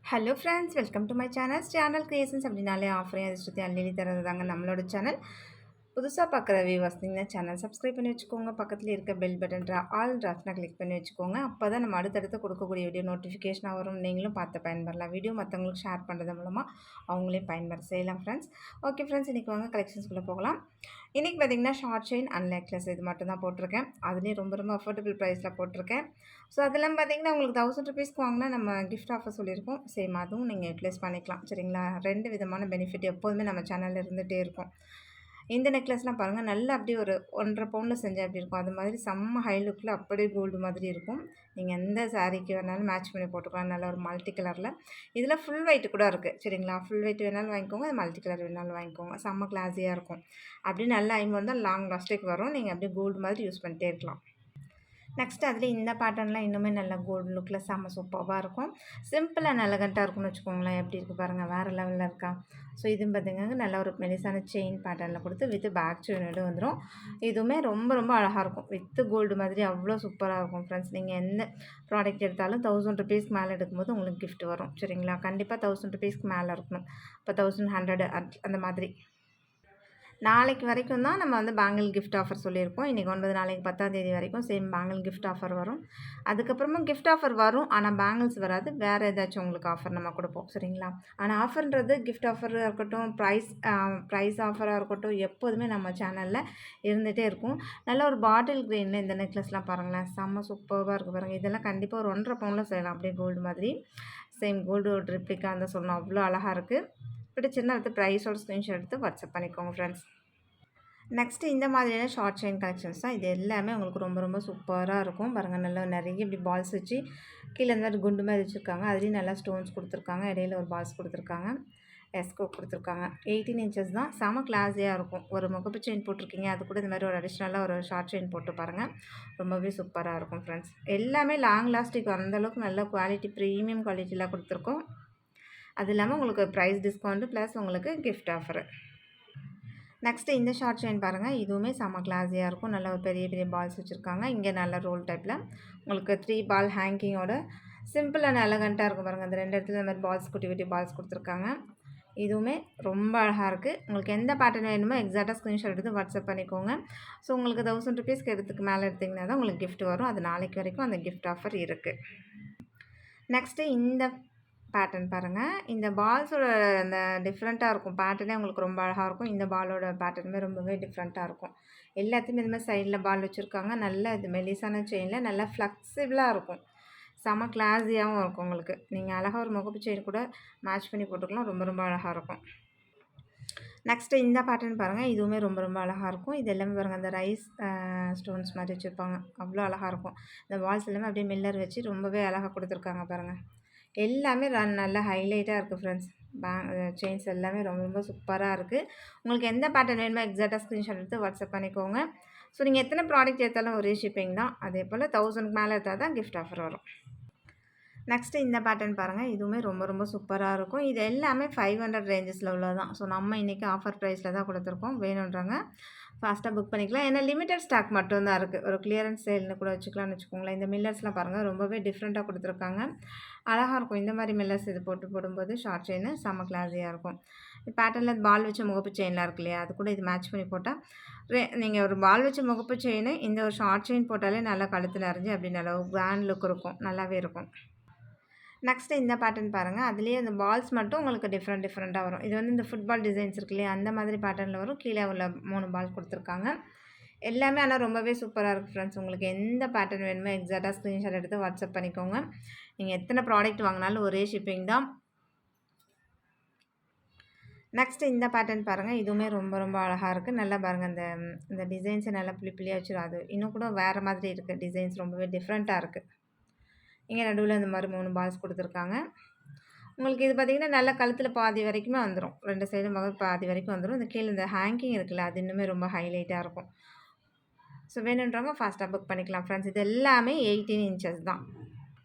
Hello friends, welcome to my channel creations. அப்படின்னாலே ஆஃபரையும் அதிர்ஷ்டத்தை அள்ளி தரது தாங்க நம்மளோட சேனல். புதுசாக பார்க்குற வியூவர்ஸ் நீங்கள் சேனல் சப்ஸ்கிரைப் பண்ணி வச்சுக்கோங்க. பக்கத்தில் இருக்க பெல் பட்டன் ஆல் டிராஃப்ட்னா கிளிக் பண்ணி வச்சுக்கோங்க. அப்போ தான் நம்ம அடுத்தடுத்து கொடுக்கக்கூடிய வீடியோ நோட்டிஃபிகேஷனாக வரும். நீங்களும் பார்த்து பயன்பெறலாம். வீடியோ மற்றவங்களுக்கு ஷேர் பண்ணுறது மூலமாக அவங்களையும் பயன்பெற செய்யலாம் ஃப்ரெண்ட்ஸ். ஓகே ஃப்ரெண்ட்ஸ், இன்றைக்கி வாங்க கலெக்ஷன்ஸ்குள்ளே போகலாம். இன்றைக்கி பார்த்திங்கன்னா ஷார்ட் செயின் அண்ட் நெக்லஸ் இது மட்டும் தான் போட்டிருக்கேன். அதுலேயும் ரொம்ப அஃபோர்டபுள் ப்ரைஸில் போட்டிருக்கேன். ஸோ அதெல்லாம் பார்த்திங்கன்னா உங்களுக்கு 1000 ருபீஸ்க்கு வாங்கினா நம்ம கிஃப்ட் ஆஃபர் சொல்லியிருக்கோம். சேம் அதுவும் நீங்கள் யூட்டிலைஸ் பண்ணிக்கலாம். சரிங்களா? 2 விதமான பெனிஃபிட் எப்போதுமே நம்ம சேனலில் இருந்துகிட்டே இருக்கும். இந்த நெக்லஸ்லாம் பாருங்கள், நல்லா அப்படியே ஒரு 1.5 பவுண்டில் செஞ்சால் எப்படி இருக்கும் அது மாதிரி செம்ம ஹை லுக்கில் அப்படியே கோல்டு மாதிரி இருக்கும். நீங்கள் எந்த சாரீக்கு வேணாலும் மேட்ச் பண்ணி போட்டுக்கலாம். நல்ல ஒரு மல்டி கலரில். இதில் ஃபுல் ஒயிட் கூட இருக்குது. சரிங்களா? ஃபுல் ஒயிட் வேணாலும் வாங்கிக்கோங்க, மல்டி கலர் வேணாலும் வாங்கிக்கோங்க. செம்ம கிளாஸியாக இருக்கும். அப்படியே நல்லா ஐம்பது வந்தால் லாங் லாஸ்டிக் வரும். நீங்கள் அப்படியே கோல்டு மாதிரி யூஸ் பண்ணிட்டே இருக்கலாம். நெக்ஸ்ட் அதில் இந்த பேட்டர்ன்லாம் இன்னுமே நல்ல கோல்டு லுக்கில் செம்ம சூப்பராக இருக்கும். சிம்பிள் அண்ட் எலகண்ட்டாக இருக்கும்னு வச்சுக்கோங்களேன். எப்படி இருக்குது பாருங்கள், வேறு லெவலில் இருக்கா? ஸோ இதுவும் பார்த்திங்கன்னா நல்ல ஒரு மெலிசான செயின் பேட்டர்னில் கொடுத்து வித் பேக் செயினோடு வந்துடும். இதுவுமே ரொம்ப அழகாக இருக்கும். வித்து கோல்டு மாதிரி அவ்வளோ சூப்பராக இருக்கும் ஃப்ரெண்ட்ஸ். நீங்கள் எந்த ப்ராடக்ட் எடுத்தாலும் 1000 ருபீஸ்க்கு மேலே எடுக்கும்போது உங்களுக்கு கிஃப்ட் வரும். சரிங்களா? கண்டிப்பாக 1000 ருபீஸ்க்கு மேலே இருக்கணும். இப்போ 1100 அந்த மாதிரி. நாளைக்கு வரைக்கும் தான் நம்ம வந்து பேங்கிள் கிஃப்ட் ஆஃபர் சொல்லியிருக்கோம். இன்றைக்கி 9, நாளைக்கு 10ஆம் தேதி வரைக்கும் சேம் பேங்கிள் கிஃப்ட் ஆஃபர் வரும். அதுக்கப்புறமா கிஃப்ட் ஆஃபர் வரும், ஆனால் பேங்கிள்ஸ் வராது. வேறு ஏதாச்சும் உங்களுக்கு ஆஃபர் நம்ம கொடுப்போம். சரிங்களா? ஆனால் ஆஃபர்ன்றது கிஃப்ட் ஆஃபராக இருக்கட்டும், ப்ரைஸ் ஆஃபராக இருக்கட்டும், எப்போதுமே நம்ம சேனலில் இருந்துகிட்டே இருக்கும். நல்ல ஒரு பாட்டில் க்ரீனில் இந்த நெக்லஸ்லாம் பாருங்களேன், செம்ம சூப்பராக இருக்குது பாருங்கள். இதெல்லாம் கண்டிப்பாக ஒரு 1.5 பவுண்டில் செய்யலாம். அப்படியே கோல்டு மாதிரி சேம் கோல்டு ஒரு ட்ரிப்ளிக்காக இருந்தால் சொல்லணும். அவ்வளோ அழகாக இருக்குது. பிடிச்சிருந்தா அடுத்து ப்ரைஸோட ஸ்க்ரீன்ஷாட் எடுத்து வாட்ஸ்அப் பண்ணிக்கோங்க ஃப்ரெண்ட்ஸ். நெக்ஸ்ட்டு இந்த மாதிரியான ஷார்ட் செயின் கலெக்ஷன்ஸ் தான். இது எல்லாமே உங்களுக்கு ரொம்ப சூப்பராக இருக்கும். பாருங்கள், நல்லா நிறைய இப்படி பால்ஸ் வச்சு கீழே இந்த மாதிரி குண்டு மாதிரி வச்சுருக்காங்க. அதுலேயும் நல்லா ஸ்டோன்ஸ் கொடுத்துருக்காங்க. இடையில ஒரு பால்ஸ் கொடுத்துருக்காங்க. எஸ்கோ கொடுத்துருக்காங்க. 18 இன்ச்சஸ் தான். செம கிளாஸியாக இருக்கும். ஒரு முகப்பு செயின் போட்டிருக்கீங்க, அது கூட இந்த மாதிரி ஒரு அடிஷ்னலாக ஒரு ஷார்ட் செயின் போட்டு பாருங்கள். ரொம்பவே சூப்பராக இருக்கும் ஃப்ரெண்ட்ஸ். எல்லாமே லாங் லாஸ்டிக் அந்தளவுக்கு நல்ல குவாலிட்டி, ப்ரீமியம் குவாலிட்டியில் கொடுத்துருக்கோம். அது இல்லாமல் உங்களுக்கு ப்ரைஸ் டிஸ்கவுண்ட்டு ப்ளஸ் உங்களுக்கு கிஃப்ட் ஆஃபரு. நெக்ஸ்ட்டு இந்த ஷார்ட் செயின் பாருங்கள். இதுவுமே செம்ம கிளாஸியாக இருக்கும். நல்ல ஒரு பெரிய பால்ஸ் வச்சுருக்காங்க. இங்கே நல்ல ரோல் டைப்பில் உங்களுக்கு 3 பால் ஹேங்கிங்கோட சிம்பிள் அண்ட் எலகண்ட்டாக இருக்கும் பாருங்கள். அந்த 2 இடத்துல இந்த மாதிரி பால்ஸ் குட்டி பால்ஸ் கொடுத்துருக்காங்க. இதுவுமே ரொம்ப அழகாக இருக்குது. உங்களுக்கு எந்த பேட்டர்ன் வேணுமோ எக்ஸாக்டாக ஸ்க்ரீன்ஷாட் எடுத்து வாட்ஸ்அப் பண்ணிக்கோங்க. ஸோ உங்களுக்கு 1000 ருபீஸ்க்கு எடுத்துக்கு மேலே எடுத்திங்கன்னா தான் உங்களுக்கு கிஃப்ட் வரும். அது நாளைக்கு வரைக்கும் அந்த கிஃப்ட் ஆஃபர் இருக்குது. நெக்ஸ்ட்டு இந்த பேட்டர்ன் பாருங்கள். இந்த பால்ஸோட அந்த டிஃப்ரெண்ட்டாக இருக்கும். பேட்டர்னே உங்களுக்கு ரொம்ப அழகாக இருக்கும். இந்த பாலோட பேட்டர்னுமே ரொம்பவே டிஃப்ரெண்ட்டாக இருக்கும். எல்லாத்தையுமே இந்த மாதிரி சைடில் பால் வச்சுருக்காங்க. நல்ல இது மெலிசான செயினில் நல்லா ஃப்ளெக்சிபிளாக இருக்கும். செம கிளாஸியாகவும் இருக்கும் உங்களுக்கு. நீங்கள் அழகாக ஒரு முகப்பு செயின் கூட மேட்ச் பண்ணி போட்டுக்கலாம். ரொம்ப அழகாக இருக்கும். நெக்ஸ்ட்டு இந்த பேட்டர்ன் பாருங்கள். இதுவுமே ரொம்ப அழகாக இருக்கும். இது எல்லாமே பாருங்கள், அந்த ரைஸ் ஸ்டோன்ஸ் மாதிரி வச்சுருப்பாங்க. அவ்வளோ அழகாக இருக்கும். இந்த பால்ஸ் எல்லாமே அப்படியே மில்லர் வச்சு ரொம்பவே அழகாக கொடுத்துருக்காங்க பாருங்கள். எல்லாமே நல்லா ஹைலைட்டாக இருக்குது ஃப்ரெண்ட்ஸ். செயின்ஸ் எல்லாமே ரொம்ப சூப்பராக இருக்குது. உங்களுக்கு எந்த பேட்டர்ன் வேணுமோ எக்ஸாக்டாக ஸ்க்ரீன்ஷாட் எடுத்து வாட்ஸ்அப் பண்ணிக்கோங்க. ஸோ நீங்கள் எத்தனை ப்ராடக்ட் எடுத்தாலும் ஒரே ஷிப்பிங் தான். அதே போல் 1000க்கு மேலே எடுத்தால் தான் கிஃப்ட் ஆஃபர் வரும். நெக்ஸ்ட்டு இந்த பேட்டர்ன் பாருங்கள். இதுவுமே ரொம்ப சூப்பராக இருக்கும். இது எல்லாமே 500 ரேஞ்சஸில் உள்ளதான். ஸோ நம்ம இன்றைக்கி ஆஃபர் ப்ரைஸில் தான் கொடுத்துருக்கோம். வேணுன்றவங்க ஃபாஸ்ட்டாக புக் பண்ணிக்கலாம். ஏன்னா லிமிட்டட் ஸ்டாக் மட்டும்தான் இருக்குது. ஒரு கிளியரன்ஸ் சேல்னு கூட வச்சுக்கலாம்னு வச்சுக்கோங்களேன். இந்த மில்லர்ஸ்லாம் பாருங்கள், ரொம்பவே டிஃப்ரெண்ட்டாக கொடுத்துருக்காங்க. அழகாக இருக்கும். இந்த மாதிரி மில்லர்ஸ் இது போடும்போது ஷார்ட் செயின் செம்ம கிளாஸியாக இருக்கும். பேட்டர்னில் பால் வச்ச முகப்பு செயின்லாம் இருக்கு இல்லையா, அது கூட இது மேட்ச் பண்ணி போட்டால் நீங்கள் ஒரு பால் வச்ச முகப்பு செயின் இந்த ஒரு ஷார்ட் செயின் போட்டாலே நல்லா கழுத்து நிறைஞ்சு அப்படி நல்லா கிராண்ட் லுக் இருக்கும். நல்லாவே இருக்கும். நெக்ஸ்ட்டு இந்த பேட்டர்ன் பாருங்கள். அதுலேயே அந்த பால்ஸ் மட்டும் உங்களுக்கு டிஃப்ரெண்ட்டாக வரும். இது வந்து இந்த ஃபுட்பால் டிசைன்ஸ் இருக்கு இல்லையா, அந்த மாதிரி பேட்டர்னில் வரும். கீழே உள்ள 3 பால் கொடுத்துருக்காங்க. எல்லாமே ஆனால் ரொம்பவே சூப்பராக இருக்குது ஃப்ரெண்ட்ஸ். உங்களுக்கு எந்த பேட்டர்ன் வேணுமோ எக்ஸாக்டாக ஸ்க்ரீன்ஷாட் எடுத்து வாட்ஸ்அப் பண்ணிக்கோங்க. நீங்கள் எத்தனை ப்ராடக்ட் வாங்கினாலும் ஒரே ஷிப்பிங் தான். நெக்ஸ்ட்டு இந்த பேட்டர்ன் பாருங்கள். இதுவுமே ரொம்ப அழகாக இருக்குது. நல்லா பாருங்கள், இந்த டிசைன்ஸை நல்லா புள்ளியாக வச்சிடும். அது இன்னும் கூட வேறு மாதிரி இருக்குது. டிசைன்ஸ் ரொம்பவே டிஃப்ரெண்ட்டாக இருக்குது. இங்கே நடுவில் இந்த மாதிரி 3 பால்ஸ் கொடுத்துருக்காங்க. உங்களுக்கு இது பார்த்திங்கன்னா நல்லா கழுத்தில் பாதி வரைக்குமே வந்துடும். 2 சைடும் பாதி வரைக்கும் வந்துடும். இந்த கீழே இந்த ஹேங்கிங் இருக்குல்ல, அது இன்னுமே ரொம்ப ஹைலைட்டாக இருக்கும். ஸோ வேணுன்றவங்க ஃபாஸ்ட்டாக புக் பண்ணிக்கலாம் ஃப்ரெண்ட்ஸ். இது எல்லாமே 18 இன்ச்சஸ் தான்.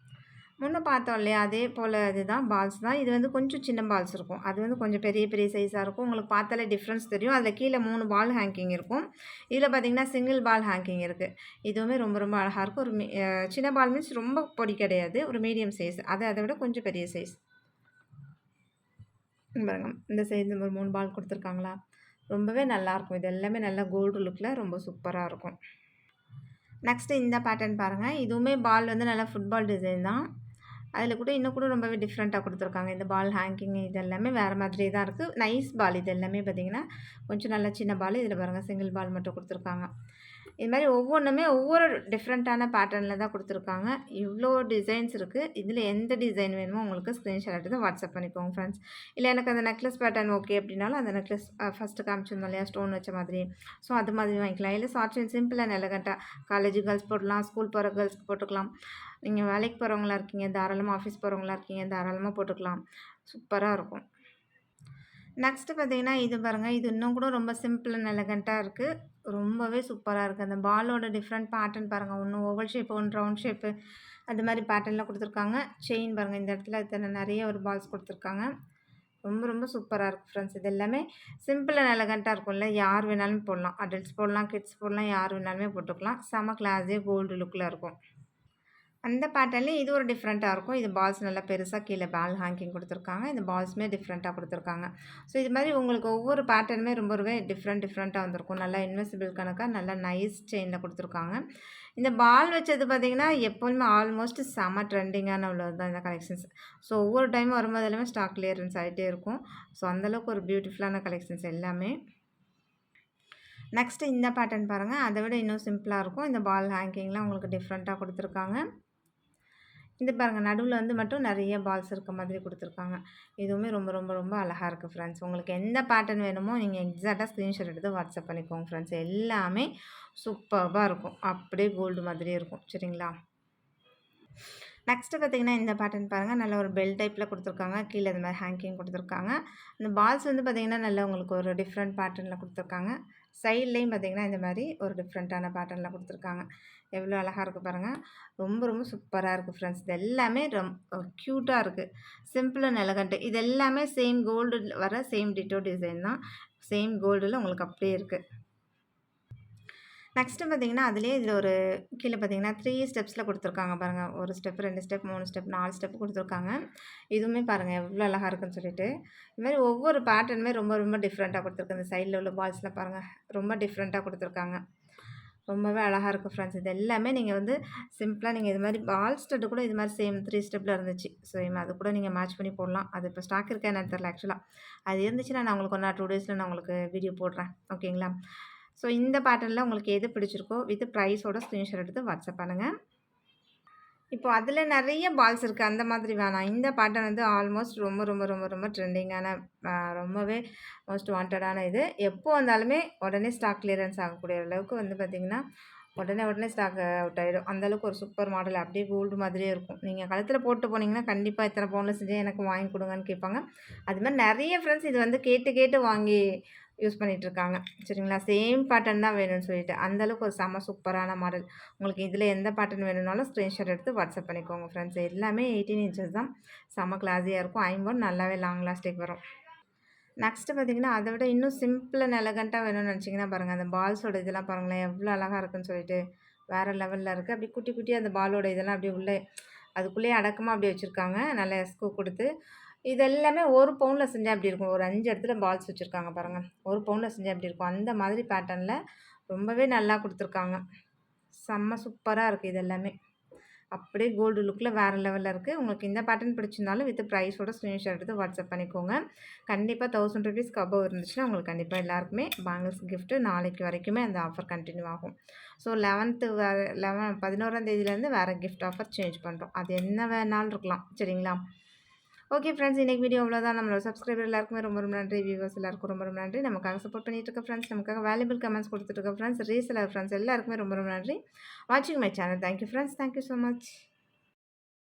முன்னே பார்த்தோம் இல்லையா, அதே போல் இதுதான் பால்ஸ் தான். இது வந்து கொஞ்சம் சின்ன பால்ஸ் இருக்கும். அது வந்து கொஞ்சம் பெரிய சைஸாக இருக்கும். உங்களுக்கு பார்த்தாலே டிஃப்ரென்ஸ் தெரியும். அதில் கீழே 3 பால் ஹேங்கிங் இருக்கும். இதில் பார்த்திங்கன்னா சிங்கிள் பால் ஹேங்கிங் இருக்குது. இதுவுமே ரொம்ப அழகாக இருக்கும். ஒரு சின்ன பால் மீன்ஸ் ரொம்ப பொடி கிடையாது, ஒரு மீடியம் சைஸ். அதை விட கொஞ்சம் பெரிய சைஸ். இங்க பாருங்க. இந்த சைடு ஒரு 3 பால் குடுத்துருக்காங்களா? ரொம்பவே நல்லாயிருக்கும். இது எல்லாமே நல்லா கோல்டு லுக்ல ரொம்ப சூப்பரா இருக்கும். நெக்ஸ்ட்டு இந்த பேட்டர்ன் பாருங்க. இதுவுமே பால் வந்து நல்லா ஃபுட்பால் டிசைன் தான். அதில கூட இன்னும் கூட ரொம்பவே டிஃப்ரெண்ட்டா குடுத்துருக்காங்க. இந்த பால் ஹேங்கிங் இது எல்லாமே வேறு மாதிரியே தான் இருக்கு. நைஸ் பால் இது எல்லாமே பார்த்தீங்கன்னா, கொஞ்சம் நல்லா சின்ன பால். இதில பாருங்க சிங்கிள் பால் மட்டும் குடுத்துருக்காங்க. இது மாரி ஒவ்வொன்னுமே ஒவ்வொரு டிஃப்ரெண்ட்டான பேட்டர்ன்ல தான் குடுத்துருக்காங்க. இவ்ளோ டிசைன்ஸ் இருக்கு. இதில எந்த டிசைன் வேணுமோ உங்களுக்கு ஸ்க்ரீன்ஷாட் எடுத்து வாட்ஸ்அப் பண்ணிக்கோங்க ஃப்ரெண்ட்ஸ். இல்ல எனக்கு அந்த நெக்லஸ் பேட்டர்ன் ஓகே அப்டின்னாலும் அந்த நெக்லஸ் ஃபர்ஸ்ட்டு காமிச்சிருந்தோம் இல்லையா? ஸ்டோன் வச்ச மாதிரி. ஸோ அது மாதிரி வாங்கிக்கலாம். இல்ல ஷார்ட் அண்ட் சிம்பிள் அண்ட் எலகன்ட்டா காலேஜ் கேர்ள்ஸ் போடலாம். ஸ்கூல் போற கேர்ள்ஸ்க்கு போட்டுக்கலாம். நீங்க வேலைக்கு போறவங்களா இருக்கீங்க, தாராளமா ஆஃபீஸ் போறவங்களா இருக்கீங்க, தாராளமா போட்டுக்கலாம். சூப்பரா இருக்கும். நெக்ஸ்ட்டு பார்த்தீங்கன்னா, இது பாருங்க. இது இன்னும் கூட ரொம்ப சிம்பிள் அண்ட் எலகன்ட்டா இருக்கு. ரொம்பவே சூப்பரா இருக்கு. அந்த பாலோட டிஃப்ரெண்ட் பேட்டர்ன் பாருங்க. ஒண்ணு ஓவல் ஷேப், ஒண்ணு ரவுண்ட் ஷேப்பு அந்த மாரி பேட்டர்ன்ல குடுத்துருக்காங்க. செயின் பாருங்க. இந்த இடத்துல இத்தன நெறைய ஒரு பால்ஸ் குடுத்துருக்காங்க. ரொம்ப ரொம்ப சூப்பரா இருக்கு ஃப்ரெண்ட்ஸ். இது எல்லாமே சிம்பிள் அண்ட் எலகன்ட்டா இருக்கும்ல. யார் வேணாலும் போடலாம். அடல்ட்ஸ் போடலாம், கிட்ஸ் போடலாம், யார் வேணாலுமே போட்டுக்கலாம். செம கிளாஸியா கோல்டு லுக்ல இருக்கும். அந்த பேட்டர்ன்லேயே இது ஒரு டிஃப்ரெண்ட்டா இருக்கும். இது பால்ஸ் நல்லா பெருசா கீழ பால் ஹேங்கிங் குடுத்துருக்காங்க. இந்த பால்ஸுமே டிஃப்ரெண்ட்டா குடுத்துருக்காங்க. ஸோ இது மாரி உங்களுக்கு ஒவ்வொரு பேட்டர்னுமே ரொம்பவே டிஃப்ரெண்ட்டா வந்திருக்கும். நல்லா இன்விசிபிள் கணக்கா நல்லா நைஸ் செயின்ல குடுத்துருக்காங்க. இந்த பால் வச்சது பார்த்தீங்கன்னா, எப்போதுமே ஆல்மோஸ்ட் செம ட்ரெண்டிங்கான உள்ளது தான் இந்த கலெக்ஷன்ஸ். ஸோ ஒவ்வொரு டைம் வரும்போது எல்லாமே ஸ்டாக் கிளியரன்ஸ் ஆயிட்டே இருக்கும். ஸோ அந்த அளவுக்கு ஒரு பியூட்டிஃபுல்லான கலெக்ஷன்ஸ் எல்லாமே. நெக்ஸ்ட்டு இந்த பேட்டர்ன் பாருங்க. அத விட இன்னும் சிம்பிளா இருக்கும். இந்த பால் ஹேங்கிங்லாம் உங்களுக்கு டிஃப்ரெண்ட்டா குடுத்துருக்காங்க. இது பாருங்க நடுவுல வந்து மட்டும் நெறைய பால்ஸ் இருக்க மாதிரி குடுத்துருக்காங்க. இதுவுமே ரொம்ப ரொம்ப ரொம்ப அழகா இருக்கு ஃப்ரெண்ட்ஸ். உங்களுக்கு எந்த பேட்டர்ன் வேணுமோ நீங்க எக்ஸாக்ட்டா ஸ்க்ரீன்ஷாட் எடுத்து வாட்ஸ்அப் பண்ணிக்கோங்க ஃப்ரெண்ட்ஸ். எல்லாமே சூப்பர்பா இருக்கும். அப்படியே கோல்டு மாதிரியே இருக்கும். சரிங்களா? நெக்ஸ்ட்டு பார்த்தீங்கன்னா, இந்த பேட்டர்ன் பாருங்க. நல்ல ஒரு பெல் டைப்ல குடுத்துருக்காங்க. கீழ இது மாரி ஹேங்கிங் குடுத்துருக்காங்க. இந்த பால்ஸ் வந்து பார்த்தீங்கன்னா, நல்ல உங்களுக்கு ஒரு டிஃப்ரெண்ட் பேட்டர்ன்ல குடுத்துருக்காங்க. சைட்லயும் பார்த்தீங்கன்னா, இந்த மாரி ஒரு டிஃப்ரெண்ட்டான பேட்டர்ன்ல குடுத்துருக்காங்க. எவ்வளோ அழகா இருக்கு பாருங்க. ரொம்ப ரொம்ப சூப்பரா இருக்கு ஃப்ரெண்ட்ஸ். இது எல்லாமே க்யூட்டா இருக்கு. Simple and elegant. இது எல்லாமே சேம் கோல்டு வர சேம் டிட்டோ டிசைன் தான். சேம் கோல்டுல உங்களுக்கு அப்படியே இருக்கு. நெக்ஸ்ட்டு பார்த்தீங்கன்னா, அதிலேயே இதில ஒரு கீழ பார்த்தீங்கன்னா, 3 ஸ்டெப்ஸ்ல குடுத்துருக்காங்க பாருங்க. 1 ஸ்டெப், 2 ஸ்டெப், 3 ஸ்டெப், 4 ஸ்டெப் குடுத்துருக்காங்க. இதுவுமே பாருங்க எவ்வளோ அழகா இருக்குன்னு சொல்லிட்டு. இது மாரி ஒவ்வொரு பேட்டர்னுமே ரொம்ப ரொம்ப டிஃப்ரெண்ட்டா குடுத்துருக்கு. இந்த சைட்ல உள்ள பால்ஸ்லாம் பாருங்க. ரொம்ப டிஃப்ரெண்ட்டா குடுத்துருக்காங்க. ரொம்பவே அழகா இருக்கு ஃப்ரெண்ட்ஸ். இது எல்லாமே நீங்க வந்து சிம்பிளா நீங்க இது மாரி பால் ஸ்டட் கூட இது மாரி சேம் 3 ஸ்டெப்ல இருந்துச்சு. சேம் அது கூட நீங்க மேட்ச் பண்ணி போடலாம். அது இப்போ ஸ்டாக் இருக்கா என்னன்னு தெரியல ஆக்சுவலா. அது இருந்துச்சுன்னா நான் உங்களுக்கு 1 ஆர் 2 டேஸ்ல நான் உங்களுக்கு வீடியோ போடுறேன். ஓகேங்களா? ஸோ இந்த பேட்டர்ன்ல உங்களுக்கு எது பிடிச்சிருக்கோ வித் ப்ரைஸோட ஸ்க்ரீன்ஷாட் எடுத்து வாட்ஸ்அப் பண்ணுங்க. இப்போ அதில நெறைய பால்ஸ் இருக்கு. அந்த மாதிரி வேணாம். இந்த பேட்டர்ன் வந்து ஆல்மோஸ்ட் ரொம்ப ரொம்ப ரொம்ப ரொம்ப ட்ரெண்டிங்கான ரொம்பவே மோஸ்ட் வாண்டடான இது. எப்போ வந்தாலுமே உடனே ஸ்டாக் கிளியரன்ஸ் ஆகக்கூடிய அளவுக்கு வந்து பார்த்தீங்கன்னா, உடனே ஸ்டாக் அவுட் ஆயிடும். அந்த அளவுக்கு ஒரு சூப்பர் மாடல் அப்படியே கோல்டு மாதிரியே இருக்கும். நீங்க கழுத்தில போட்டு போனீங்கன்னா, கண்டிப்பா இத்தன பவுன்ல செஞ்சு எனக்கு வாங்கி குடுங்கன்னு கேட்பாங்க. அது மாரி நெறைய ஃப்ரெண்ட்ஸ் இது வந்து கேட்டு கேட்டு வாங்கி யூஸ் பண்ணிட்டுருக்காங்க. சரிங்களா? சேம் பேட்டர்ன் தான் வேணும்னு சொல்லிட்டு. அந்த அளவுக்கு ஒரு செம்ம சூப்பரான மாடல். உங்களுக்கு இதில எந்த பேட்டர்ன் வேணும்னாலும் ஸ்க்ரீன்ஷாட் எடுத்து வாட்ஸ்அப் பண்ணிக்கோங்க ஃப்ரெண்ட்ஸ். எல்லாமே 18 இன்ச்சஸ் தான். செம்ம கிளாஸியா இருக்கும். ஐம்பொன் நல்லாவே லாங் லாஸ்டிக் வரும். நெக்ஸ்ட்டு பார்த்தீங்கன்னா, அத விட இன்னும் சிம்பிள் அண்ட் எலகன்ட்டா வேணும்னு நெனச்சீங்கன்னா பாருங்க, அந்த பால்ஸோட இதெல்லாம் பாருங்களேன், எவ்வளோ அழகா இருக்குன்னு சொல்லிட்டு. வேற லெவல்ல இருக்கு. அப்படியே குட்டி குட்டியா அந்த பாலோட இதெல்லாம் அப்படியே உள்ளே அதுக்குள்ளேயே அடக்கமா அப்படியே வச்சிருக்காங்க. நல்லா எஸ்கூ குடுத்து. இது எல்லாமே 1 பவுன்ல செஞ்சா எப்படி இருக்கும்? ஒரு 5 இடத்துல பால்ஸ் வச்சிருக்காங்க பாருங்க. 1 பவுன்ல செஞ்சா எப்படி இருக்கும்? அந்த மாதிரி பேட்டர்ன்ல ரொம்பவே நல்லா குடுத்துருக்காங்க. செம்ம சூப்பரா இருக்கு இது எல்லாமே. அப்படியே கோல்டு லுக்ல வேற லெவல்ல இருக்கு. உங்களுக்கு இந்த பேட்டர்ன் பிடிச்சிருந்தாலும் வித் ப்ரைஸோட ஸ்க்ரீன்ஷாட் எடுத்து வாட்ஸ்அப் பண்ணிக்கோங்க. கண்டிப்பா ₹1000 அபோவ் இருந்துச்சுன்னா, உங்களுக்கு கண்டிப்பா எல்லாருக்குமே பேங்கிள்ஸ் கிஃப்ட் நாளைக்கு வரைக்குமே அந்த ஆஃபர் கன்டின்யூ ஆகும். ஸோ 11த் வேற 11ஆம் தேதியிலேருந்து வேற கிஃப்ட் ஆஃபர் சேஞ்ச் பண்றோம். அது என்ன வேணாலும் இருக்கலாம். சரிங்களா? ஓகே ஃப்ரெண்ட்ஸ், இன்னைக்கு வீடியோ அவ்வளோதான். நம்மளோட சப்ஸ்கிரைபர் எல்லாருக்குமே ரொம்ப ரொம்ப நன்றி. வியூவர்ஸ் எல்லாருக்கும் ரொம்ப ரொம்ப நன்றி. நமக்காக சப்போர்ட் பண்ணிட்டு இருக்க ஃப்ரெண்ட்ஸ், நமக்காக வேல்யூபிள் கமெண்ட்ஸ் குடுத்துட்டு இருக்க ஃப்ரெண்ட்ஸ், ரீசெலர் ஃப்ரெண்ட்ஸ் எல்லாருக்குமே ரொம்ப ரொம்ப நன்றி. வாட்சிங் my channel. Thank you friends. Thank you so much.